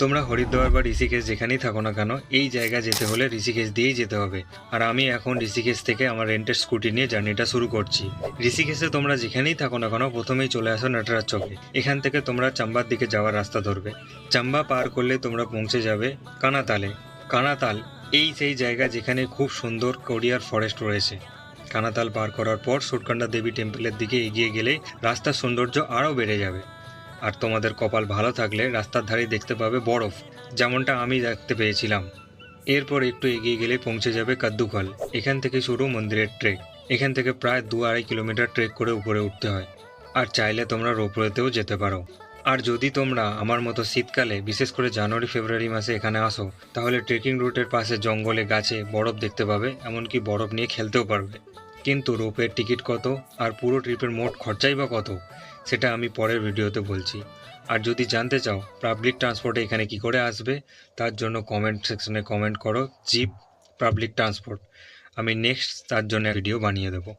তোমরা হরিদ্বার বা ঋষিকেশ যেখানেই থাকো না কেন, এই জায়গা যেতে হলে ঋষিকেশ দিয়েই যেতে হবে। আর আমি এখন ঋষিকেশ থেকে আমার রেন্টের স্কুটি নিয়ে জার্নিটা শুরু করছি। ঋষিকেশে তোমরা যেখানেই থাকো না কেন, প্রথমেই চলে আসো নটরাজ চকে। এখান থেকে তোমরা চাম্বার দিকে যাওয়ার রাস্তা ধরবে। চাম্বা পার করলে তোমরা পৌঁছে যাবে কানাতালে। কানাতাল এই সেই জায়গা যেখানে খুব সুন্দর কোরিয়ার ফরেস্ট রয়েছে। কানাতাল পার করার পর সুটকান্ডা দেবী টেম্পলের দিকে এগিয়ে গেলে রাস্তার সৌন্দর্য আরও বেড়ে যাবে। আর তোমাদের কপাল ভালো থাকলে রাস্তার ধারে দেখতে পাবে বরফ, যেমনটা আমি দেখতে পেয়েছিলাম। এরপর একটু এগিয়ে গেলে পৌঁছে যাবে কাদ্দুকল। এখান থেকে শুরু মন্দিরের ট্রেক। এখান থেকে প্রায় 2-2.5 কিলোমিটার ট্রেক করে উপরে উঠতে হয়। আর চাইলে তোমরা রোপওয়েতেও যেতে পারো। আর যদি তোমরা আমার মতো শীতকালে, বিশেষ করে জানুয়ারি ফেব্রুয়ারি মাসে এখানে আসো, তাহলে ট্রেকিং রুটের পাশে জঙ্গলে গাছে বরফ দেখতে পাবে, এমনকি বরফ নিয়ে খেলতেও পারবে। কিন্তু রোপওয়ের টিকিট কত আর পুরো ট্রিপের মোট খরচাই বা কত, সেটা আমি পরের ভিডিওতে বলছি। আর যদি জানতে চাও পাবলিক ট্রান্সপোর্টে এখানে কি করে আসবে, তার জন্য কমেন্ট সেকশনে কমেন্ট করো জিপ পাবলিক ট্রান্সপোর্ট। আমি নেক্সট তার জন্য ভিডিও বানিয়ে দেবো।